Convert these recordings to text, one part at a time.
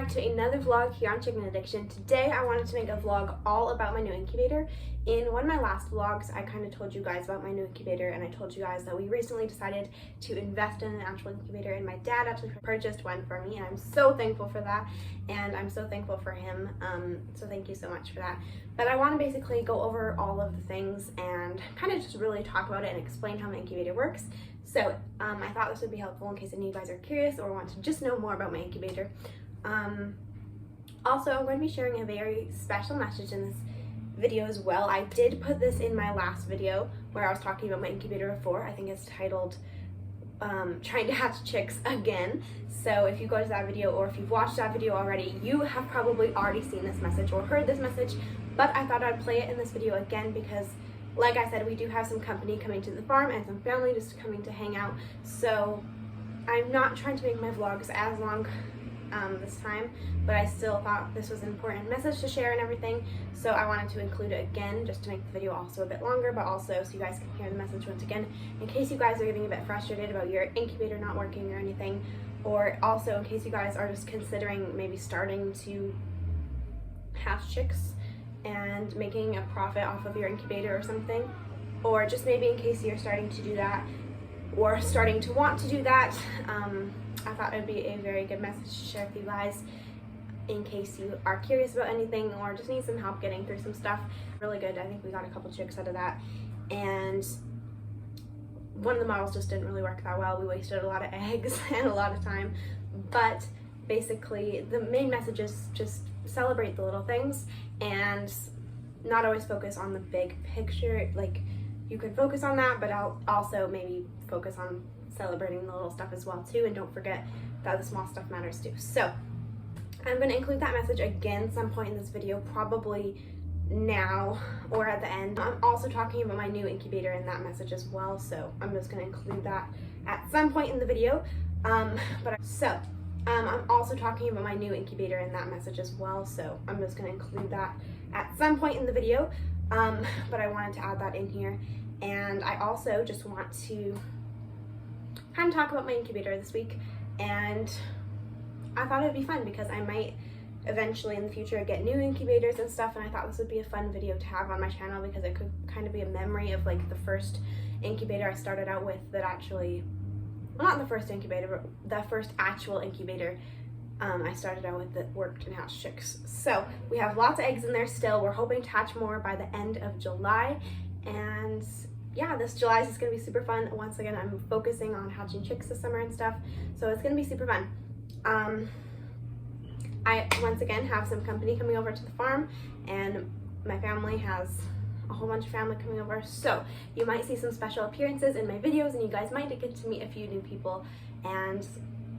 back to another vlog here on Chicken Addiction. Today I wanted to make a vlog all about my new incubator. In one of my last vlogs, I kind of told you guys about my new incubator, and I told you guys that we recently decided to invest in an actual incubator, and my dad actually purchased one for me, and I'm so thankful for that, and I'm so thankful for him, so thank you so much for that. But I want to basically go over all of the things and kind of just really talk about it and explain how my incubator works. So I thought this would be helpful in case any of you guys are curious or want to just know more about my incubator. Also, I'm going to be sharing a very special message in this video as well. I did put this in my last video where I was talking about my incubator before. I think it's titled Trying to Hatch Chicks Again. So if you go to that video, or if you've watched that video already, you have probably already seen this message or heard this message, but I thought I'd play it in this video again because, like I said, we do have some company coming to the farm and some family just coming to hang out. So I'm not trying to make my vlogs as long this time, but I still thought this was an important message to share and everything, so I wanted to include it again just to make the video also a bit longer, but also so you guys can hear the message once again in case you guys are getting a bit frustrated about your incubator not working or anything, or also in case you guys are just considering maybe starting to hatch chicks and making a profit off of your incubator or something, or just maybe in case you're starting to do that or starting to want to do that. I thought it would be a very good message to share with you guys in case you are curious about anything or just need some help getting through some stuff. Really good. I think we got a couple chicks out of that, and one of the models just didn't really work that well. We wasted a lot of eggs and a lot of time, but basically the main message is just celebrate the little things and not always focus on the big picture. Like, you can focus on that, but I'll also maybe focus on celebrating the little stuff as well too, and don't forget that the small stuff matters too. So I'm going to include that message again some point in this video, probably now or at the end. I'm also talking about my new incubator in that message as well, so I'm just going to include that at some point in the video. I'm also talking about my new incubator in that message as well, so I'm just going to include that at some point in the video, but I wanted to add that in here. And I also just want to kind of talk about my incubator this week, and I thought it'd be fun because I might eventually in the future get new incubators and stuff, and I thought this would be a fun video to have on my channel because it could kind of be a memory of like the first incubator I started out with that actually, well, not the first incubator, but the first actual incubator I started out with that worked and hatched chicks. So we have lots of eggs in there still. We're hoping to hatch more by the end of July, and yeah, this July is going to be super fun. Once again, I'm focusing on hatching chicks this summer and stuff, so it's going to be super fun. I once again have some company coming over to the farm, and my family has a whole bunch of family coming over, so you might see some special appearances in my videos, and you guys might get to meet a few new people. And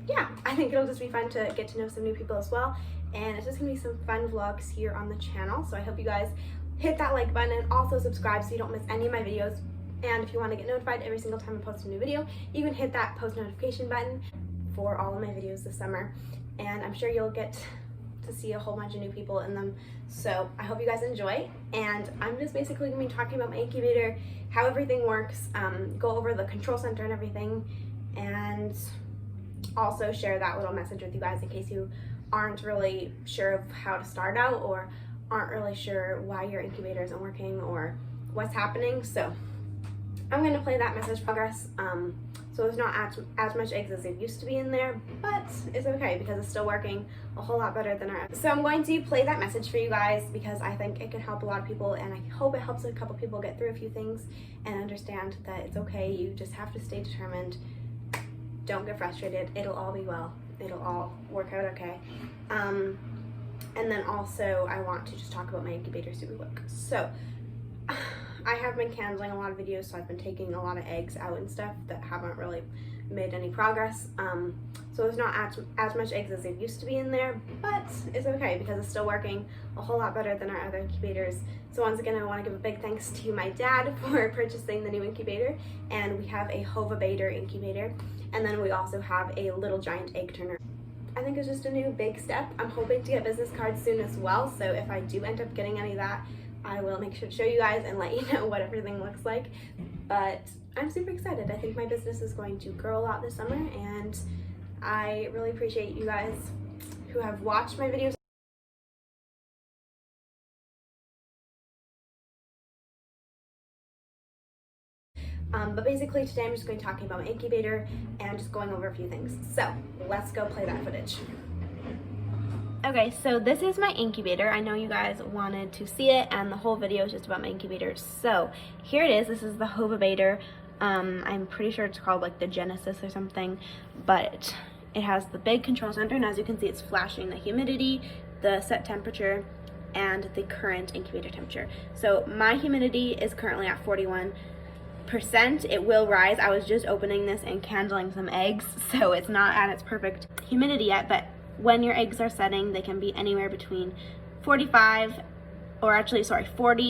yeah, I think it'll just be fun to get to know some new people as well, and it's just going to be some fun vlogs here on the channel. So I hope you guys hit that like button and also subscribe so you don't miss any of my videos. And if you want to get notified every single time I post a new video, you can hit that post notification button for all of my videos this summer. And I'm sure you'll get to see a whole bunch of new people in them. So I hope you guys enjoy. And I'm just basically going to be talking about my incubator, how everything works, go over the control center and everything, and also share that little message with you guys in case you aren't really sure of how to start out or aren't really sure why your incubator isn't working or what's happening. So I'm going to play that message progress. So there's not as much eggs as there used to be in there, but it's okay because it's still working a whole lot better than our. So I'm going to play that message for you guys because I think it can help a lot of people, and I hope it helps a couple people get through a few things and understand that it's okay. You just have to stay determined. Don't get frustrated. It'll all be well. It'll all work out okay. And then also I want to just talk about my incubator super quick. So I have been canceling a lot of videos, so I've been taking a lot of eggs out and stuff that haven't really made any progress. So there's not as much eggs as there used to be in there, but it's okay because it's still working a whole lot better than our other incubators. So once again, I want to give a big thanks to my dad for purchasing the new incubator, and we have a Hovabator incubator, and then we also have a Little Giant egg turner. I think it's just a new big step. I'm hoping to get business cards soon as well, so if I do end up getting any of that, I will make sure to show you guys and let you know what everything looks like. But I'm super excited. I think my business is going to grow a lot this summer, and I really appreciate you guys who have watched my videos. But basically today I'm just going to be talking about my incubator and just going over a few things. So let's go play that footage. Okay, so this is my incubator. I know you guys wanted to see it, and the whole video is just about my incubator. So here it is. This is the Hovabator. I'm pretty sure it's called like the Genesis or something, but it has the big control center, and as you can see, it's flashing the humidity, the set temperature, and the current incubator temperature. So my humidity is currently at 41%. It will rise. I was just opening this and candling some eggs, so it's not at its perfect humidity yet, but when your eggs are setting, they can be anywhere between 40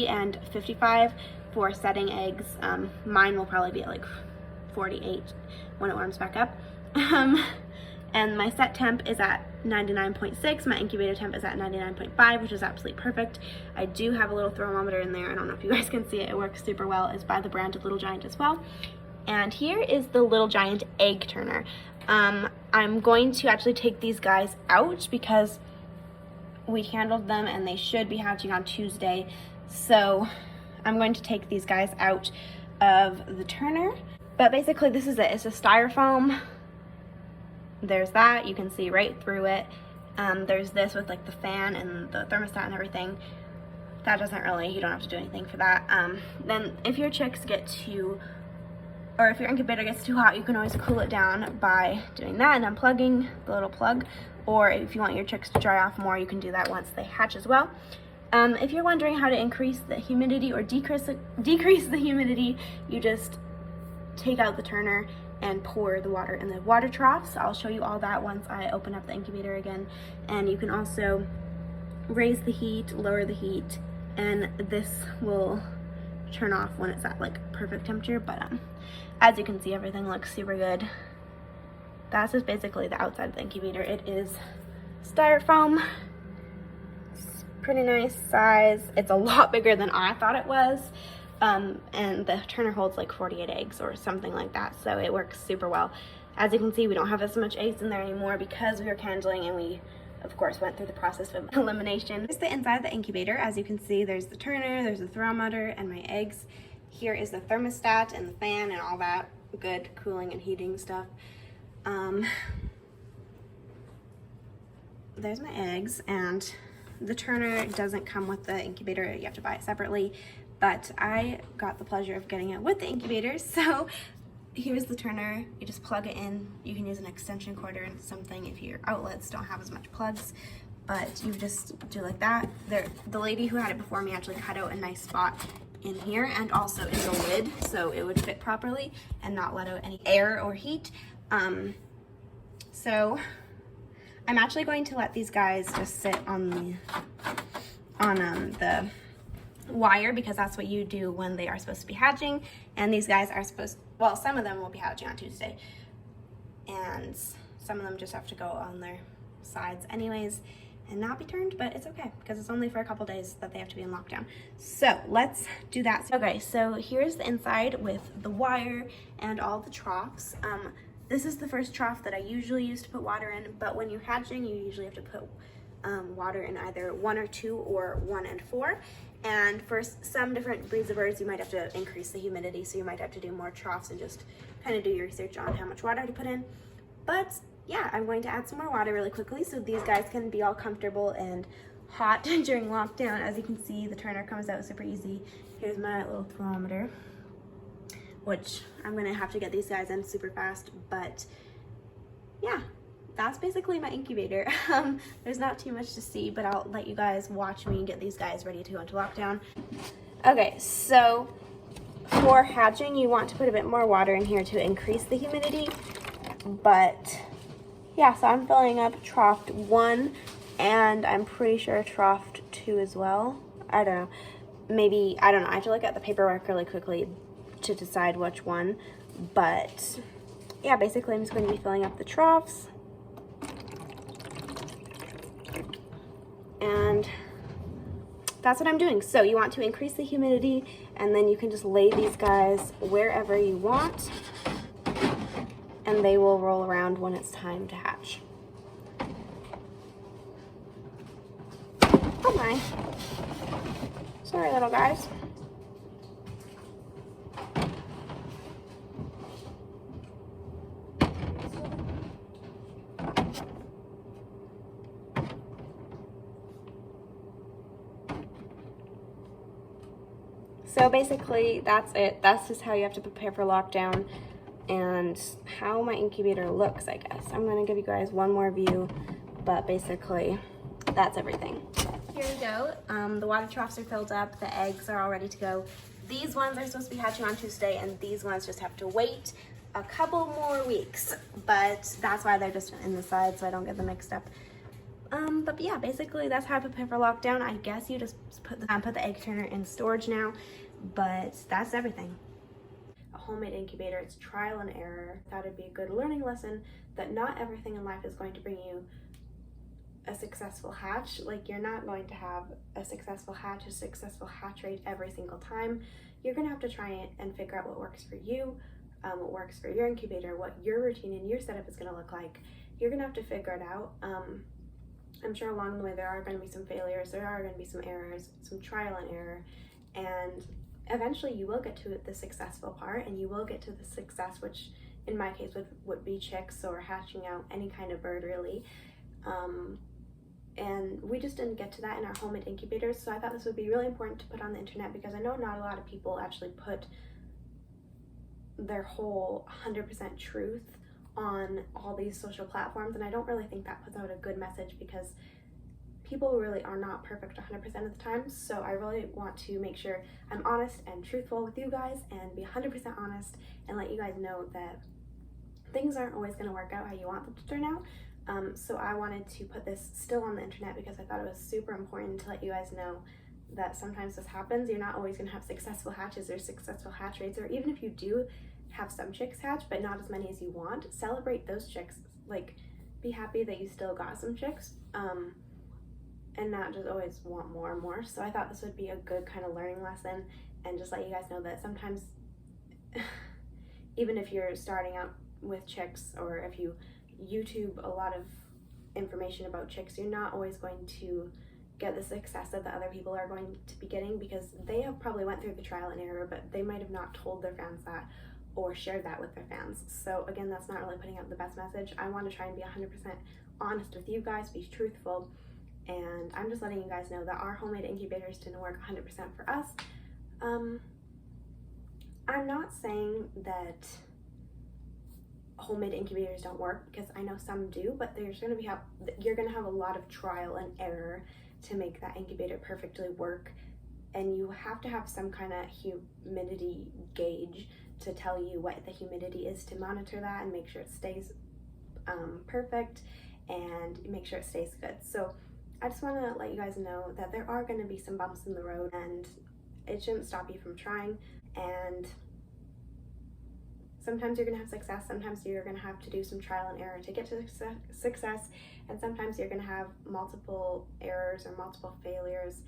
and 55 for setting eggs. Mine will probably be at like 48 when it warms back up. And my set temp is at 99.6. My incubator temp is at 99.5, which is absolutely perfect. I do have a little thermometer in there. I don't know if you guys can see it. It works super well. It's by the brand of Little Giant as well. And here is the Little Giant egg turner. I'm going to actually take these guys out because we handled them and they should be hatching on Tuesday. So I'm going to take these guys out of the turner. But basically this is it. It's a styrofoam. There's that. You can see right through it. There's this with like the fan and the thermostat and everything. That doesn't really, you don't have to do anything for that. Then if your chicks get too, or if your incubator gets too hot, you can always cool it down by doing that and unplugging the little plug. Or if you want your chicks to dry off more, you can do that once they hatch as well. If you're wondering how to increase the humidity or decrease the humidity, you just take out the turner and pour the water in the water troughs. I'll show you all that once I open up the incubator again. And you can also raise the heat, lower the heat, and this will turn off when it's at like perfect temperature. But as you can see, everything looks super good. That's just basically the outside of the incubator. It is styrofoam. It's pretty nice size. It's a lot bigger than I thought it was. And the turner holds like 48 eggs or something like that, so it works super well. As you can see, we don't have as much eggs in there anymore because we were candling and we, of course, went through the process of elimination. Here's the inside of the incubator. As you can see, there's the turner, there's the thermometer, and my eggs. Here is the thermostat and the fan and all that good cooling and heating stuff. There's my eggs, and the turner doesn't come with the incubator. You have to buy it separately. But I got the pleasure of getting it with the incubator. So here's the turner. You just plug it in. You can use an extension cord or something if your outlets don't have as much plugs. But you just do like that. The lady who had it before me actually cut out a nice spot in here and also in the lid so it would fit properly and not let out any air or heat. So I'm actually going to let these guys just sit on the wire because that's what you do when they are supposed to be hatching, and these guys are supposed, well, some of them will be hatching on Tuesday and some of them just have to go on their sides anyways and not be turned, but it's okay because it's only for a couple days that they have to be in lockdown. So let's do that. Okay, so here's the inside with the wire and all the troughs. This is the first trough that I usually use to put water in, but when you're hatching you usually have to put water in either 1 or 2 or 1 and 4. And for some different breeds of birds, you might have to increase the humidity, so you might have to do more troughs and just kind of do your research on how much water to put in. But yeah, I'm going to add some more water really quickly so these guys can be all comfortable and hot during lockdown. As you can see, the turner comes out super easy. Here's my little thermometer, which I'm going to have to get these guys in super fast, but yeah. That's basically my incubator. There's not too much to see, but I'll let you guys watch me get these guys ready to go into lockdown. Okay, so for hatching, you want to put a bit more water in here to increase the humidity. But yeah, so I'm filling up trough 1, and I'm pretty sure trough 2 as well. I don't know. Maybe, I don't know. I have to look at the paperwork really quickly to decide which one. But yeah, basically I'm just going to be filling up the troughs. And that's what I'm doing. So you want to increase the humidity, and then you can just lay these guys wherever you want, and they will roll around when it's time to hatch. Oh my. Sorry, little guys. So basically, that's it. That's just how you have to prepare for lockdown and how my incubator looks, I guess. I'm gonna give you guys one more view, but basically, that's everything. Here we go. The water troughs are filled up. The eggs are all ready to go. These ones are supposed to be hatching on Tuesday, and these ones just have to wait a couple more weeks. But that's why they're just in the side, so I don't get them mixed up. But yeah, basically that's how I prepare for lockdown. I guess you just put the egg turner in storage now, but that's everything. A homemade incubator, it's trial and error. I thought it'd be a good learning lesson that not everything in life is going to bring you a successful hatch. Like, you're not going to have a successful hatch rate every single time. You're gonna have to try it and figure out what works for you, what works for your incubator, what your routine and your setup is gonna look like. You're gonna have to figure it out. I'm sure along the way there are going to be some failures, there are going to be some errors, some trial and error, and eventually you will get to the successful part, and you will get to the success, which in my case would be chicks or hatching out any kind of bird, really. And we just didn't get to that in our homemade incubators, so I thought this would be really important to put on the internet, because I know not a lot of people actually put their whole 100% truth on all these social platforms, and I don't really think that puts out a good message, because people really are not perfect 100% of the time. So I really want to make sure I'm honest and truthful with you guys, and be 100% honest, and let you guys know that things aren't always going to work out how you want them to turn out. So I wanted to put this still on the internet, because I thought it was super important to let you guys know that sometimes this happens. You're not always going to have successful hatches or successful hatch rates, or even if you do have some chicks hatch but not as many as you want, celebrate those chicks. Like, be happy that you still got some chicks, and not just always want more and more. So I thought this would be a good kind of learning lesson, and just let you guys know that sometimes even if you're starting out with chicks, or if you YouTube a lot of information about chicks, you're not always going to get the success that the other people are going to be getting, because they have probably went through the trial and error, but they might have not told their fans that or shared that with their fans. So again, that's not really putting out the best message. I want to try and be 100% honest with you guys, be truthful, and I'm just letting you guys know that our homemade incubators didn't work 100% for us. I'm not saying that homemade incubators don't work, because I know some do, but you're going to have a lot of trial and error to make that incubator perfectly work, and you have to have some kind of humidity gauge to tell you what the humidity is, to monitor that and make sure it stays perfect, and make sure it stays good. So I just want to let you guys know that there are going to be some bumps in the road, and it shouldn't stop you from trying. And sometimes you're going to have success, sometimes you're going to have to do some trial and error to get to success, and sometimes you're going to have multiple errors or multiple failures,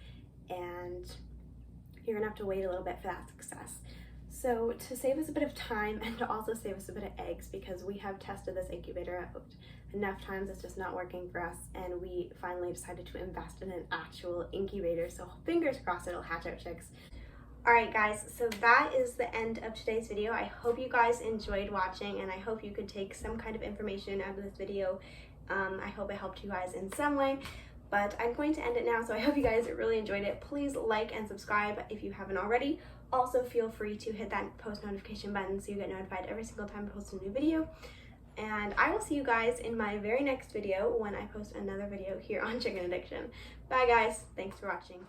and you're going to have to wait a little bit for that success. So to save us a bit of time, and to also save us a bit of eggs, because we have tested this incubator out enough times, it's just not working for us, and we finally decided to invest in an actual incubator, so fingers crossed it'll hatch out chicks. Alright guys, so that is the end of today's video. I hope you guys enjoyed watching, and I hope you could take some kind of information out of this video. I hope it helped you guys in some way, but I'm going to end it now, so I hope you guys really enjoyed it. Please like and subscribe if you haven't already. Also, feel free to hit that post notification button so you get notified every single time I post a new video. And I will see you guys in my very next video, when I post another video here on chicken addiction. Bye guys, thanks for watching.